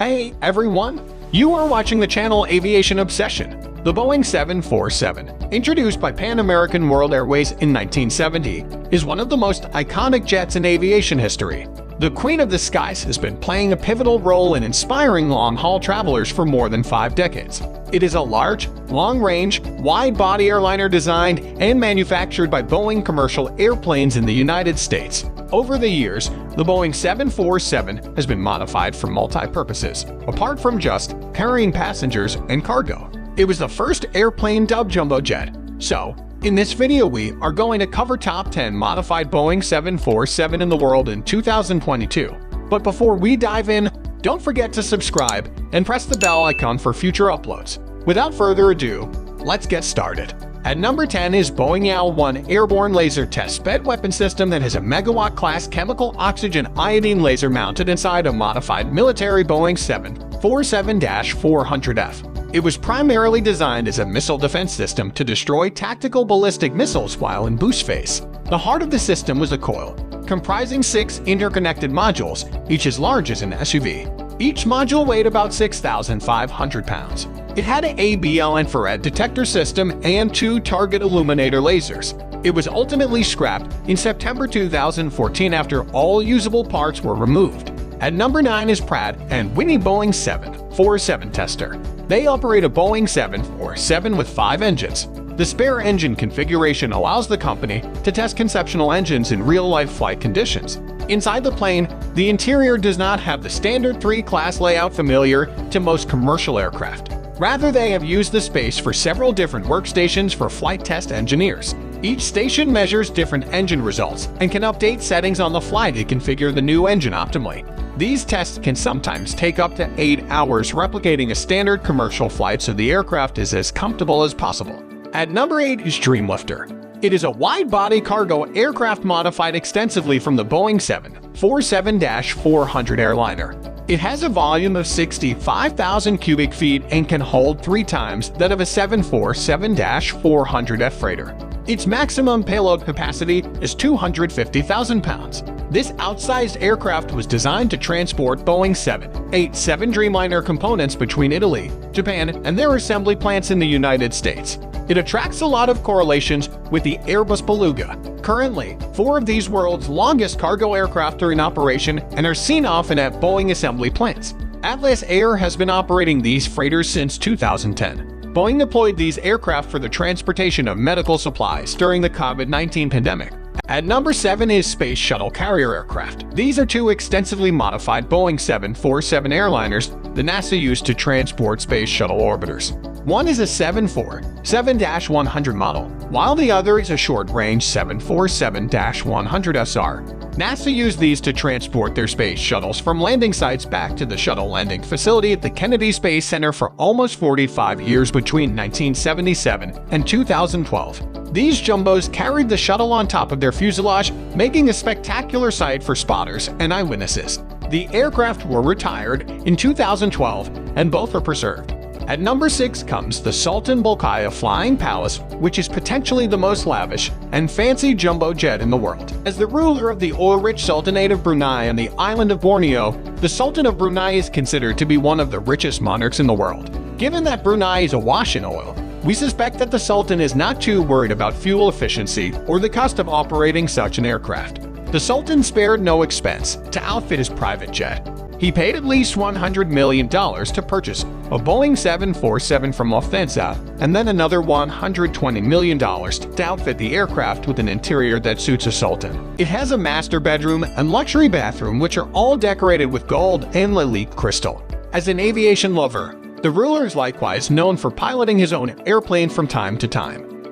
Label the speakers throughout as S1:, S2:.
S1: Hey everyone! You are watching the channel Aviation Obsession. The Boeing 747, introduced by Pan American World Airways in 1970, is one of the most iconic jets in aviation history. The Queen of the Skies has been playing a pivotal role in inspiring long-haul travelers for more than 5 decades. It is a large, long-range, wide-body airliner designed and manufactured by Boeing Commercial Airplanes in the United States. Over the years, the Boeing 747 has been modified for multi-purposes, apart from just carrying passengers and cargo. It was the first airplane dubbed jumbo jet. So, in this video we are going to cover top 10 modified Boeing 747 in the world in 2022. But before we dive in, don't forget to subscribe and press the bell icon for future uploads. Without further ado, let's get started. At number 10 is Boeing Yal 1 Airborne Laser Test Bed Weapon System that has a megawatt-class chemical oxygen iodine laser mounted inside a modified military Boeing 747-400F. It was primarily designed as a missile defense system to destroy tactical ballistic missiles while in boost phase. The heart of the system was a coil, comprising 6 interconnected modules, each as large as an SUV. Each module weighed about 6,500 pounds. It had an ABL infrared detector system and 2 target illuminator lasers. It was ultimately scrapped in September 2014 after all usable parts were removed. At number 9 is Pratt and Whitney Boeing 747 tester. They operate a Boeing 747 with 5 engines. The spare engine configuration allows the company to test conceptual engines in real-life flight conditions. Inside the plane, the interior does not have the standard 3-class layout familiar to most commercial aircraft. Rather, they have used the space for several different workstations for flight test engineers. Each station measures different engine results and can update settings on the fly to configure the new engine optimally. These tests can sometimes take up to 8 hours, replicating a standard commercial flight so the aircraft is as comfortable as possible. At number 8 is Dreamlifter. It is a wide-body cargo aircraft modified extensively from the Boeing 747-400 airliner. It has a volume of 65,000 cubic feet and can hold 3 times that of a 747-400F freighter. Its maximum payload capacity is 250,000 pounds. This outsized aircraft was designed to transport Boeing 787 Dreamliner components between Italy, Japan, and their assembly plants in the United States. It attracts a lot of correlations with the Airbus Beluga. Currently, 4 of these world's longest cargo aircraft are in operation and are seen often at Boeing assembly plants. Atlas Air has been operating these freighters since 2010. Boeing deployed these aircraft for the transportation of medical supplies during the COVID-19 pandemic. At number 7 is Space Shuttle carrier aircraft. These are 2 extensively modified Boeing 747 airliners the NASA used to transport Space Shuttle orbiters. One is a 747-100 model, while the other is a short-range 747-100SR. NASA used these to transport their space shuttles from landing sites back to the shuttle landing facility at the Kennedy Space Center for almost 45 years between 1977 and 2012. These jumbos carried the shuttle on top of their fuselage, making a spectacular sight for spotters and eyewitnesses. The aircraft were retired in 2012 and both are preserved. At number 6 comes the Sultan Bulkiah Flying Palace, which is potentially the most lavish and fancy jumbo jet in the world. As the ruler of the oil-rich Sultanate of Brunei and the island of Borneo, the Sultan of Brunei is considered to be one of the richest monarchs in the world. Given that Brunei is awash in oil, we suspect that the Sultan is not too worried about fuel efficiency or the cost of operating such an aircraft. The Sultan spared no expense to outfit his private jet. He paid at least $100 million to purchase a Boeing 747 from Lufthansa, and then another $120 million to outfit the aircraft with an interior that suits a Sultan. It has a master bedroom and luxury bathroom, which are all decorated with gold and Lalique crystal. As an aviation lover, the ruler is likewise known for piloting his own airplane from time to time.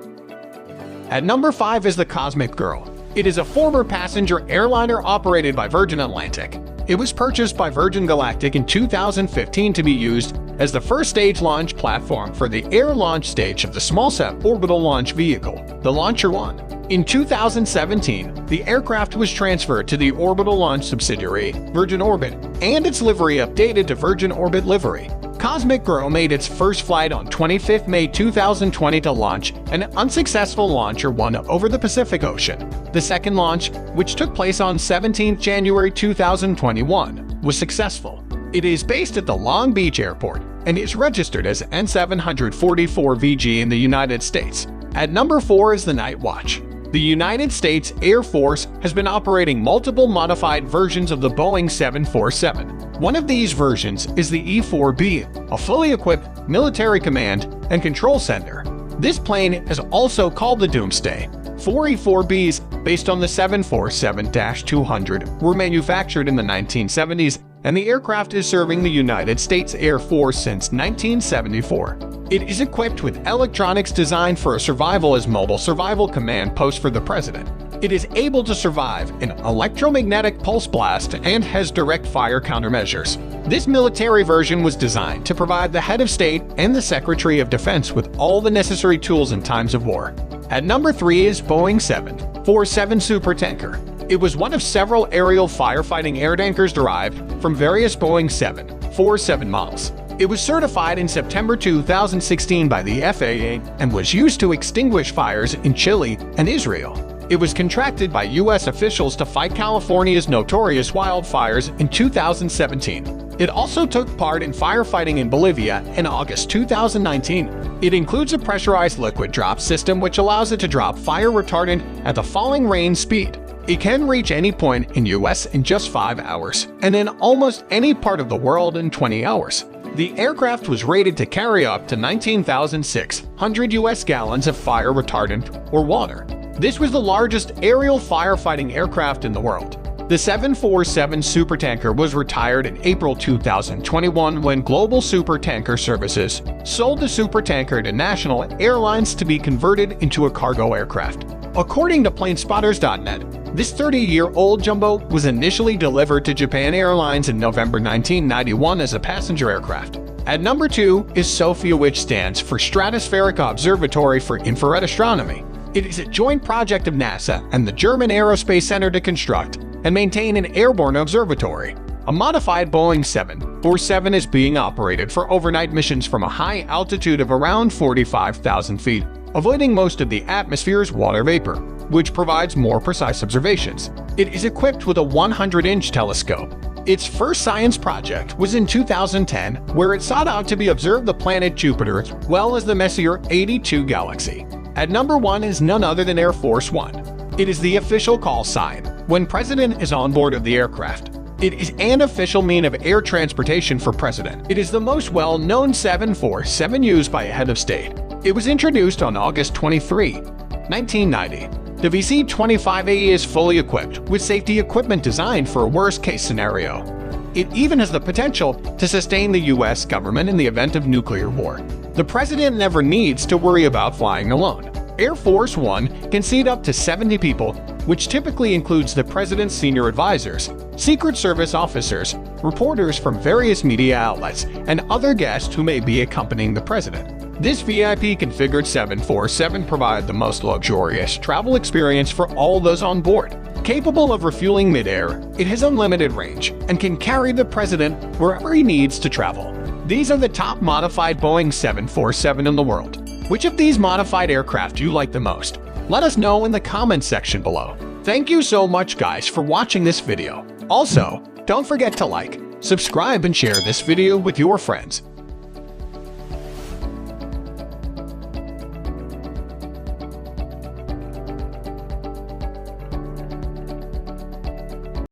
S1: At number 5 is the Cosmic Girl. It is a former passenger airliner operated by Virgin Atlantic. It was purchased by Virgin Galactic in 2015 to be used as the first stage launch platform for the air launch stage of the small-set orbital launch vehicle, the Launcher 1. In 2017, the aircraft was transferred to the orbital launch subsidiary, Virgin Orbit, and its livery updated to Virgin Orbit livery. Cosmic Girl made its first flight on 25 May 2020 to launch an unsuccessful Launcher 1 over the Pacific Ocean. The second launch, which took place on 17 January 2021, was successful. It is based at the Long Beach Airport and is registered as N744VG in the United States. At number 4 is the Night Watch. The United States Air Force has been operating multiple modified versions of the Boeing 747. One of these versions is the E-4B, a fully equipped military command and control center. This plane is also called the Doomsday. 4 E-4Bs, based on the 747-200, were manufactured in the 1970s, and the aircraft is serving the United States Air Force since 1974. It is equipped with electronics designed for a mobile survival command post for the president. It is able to survive an electromagnetic pulse blast and has direct fire countermeasures. This military version was designed to provide the head of state and the Secretary of Defense with all the necessary tools in times of war. At number 3 is Boeing 747 Supertanker. It was one of several aerial firefighting air tankers derived from various Boeing 747 models. It was certified in September 2016 by the FAA and was used to extinguish fires in Chile and Israel. It was contracted by U.S. officials to fight California's notorious wildfires in 2017. It also took part in firefighting in Bolivia in August 2019. It includes a pressurized liquid drop system which allows it to drop fire retardant at the falling rain speed. It can reach any point in U.S. in just 5 hours, and in almost any part of the world in 20 hours. The aircraft was rated to carry up to 19,600 U.S. gallons of fire retardant or water. This was the largest aerial firefighting aircraft in the world. The 747 Supertanker was retired in April 2021 when Global Supertanker Services sold the Supertanker to National Airlines to be converted into a cargo aircraft. According to Planespotters.net, this 30-year-old jumbo was initially delivered to Japan Airlines in November 1991 as a passenger aircraft. At number 2 is Sofia, which stands for Stratospheric Observatory for Infrared Astronomy. It is a joint project of NASA and the German Aerospace Center to construct and maintain an airborne observatory. A modified Boeing 747 is being operated for overnight missions from a high altitude of around 45,000 feet, avoiding most of the atmosphere's water vapor, which provides more precise observations. It is equipped with a 100-inch telescope. Its first science project was in 2010, where it sought out to observe the planet Jupiter as well as the Messier 82 galaxy. At number 1 is none other than Air Force One. It is the official call sign when President is on board of the aircraft. It is an official mean of air transportation for President. It is the most well-known 747 used by a head of state. It was introduced on August 23, 1990. The VC-25A is fully equipped with safety equipment designed for a worst-case scenario. It even has the potential to sustain the U.S. government in the event of nuclear war. The president never needs to worry about flying alone. Air Force One can seat up to 70 people, which typically includes the president's senior advisors, Secret Service officers, reporters from various media outlets, and other guests who may be accompanying the president. This VIP-configured 747 provides the most luxurious travel experience for all those on board. Capable of refueling mid-air, it has unlimited range and can carry the president wherever he needs to travel. These are the top modified Boeing 747 in the world. Which of these modified aircraft do you like the most? Let us know in the comments section below. Thank you so much, guys, for watching this video. Also, don't forget to like, subscribe, and share this video with your friends.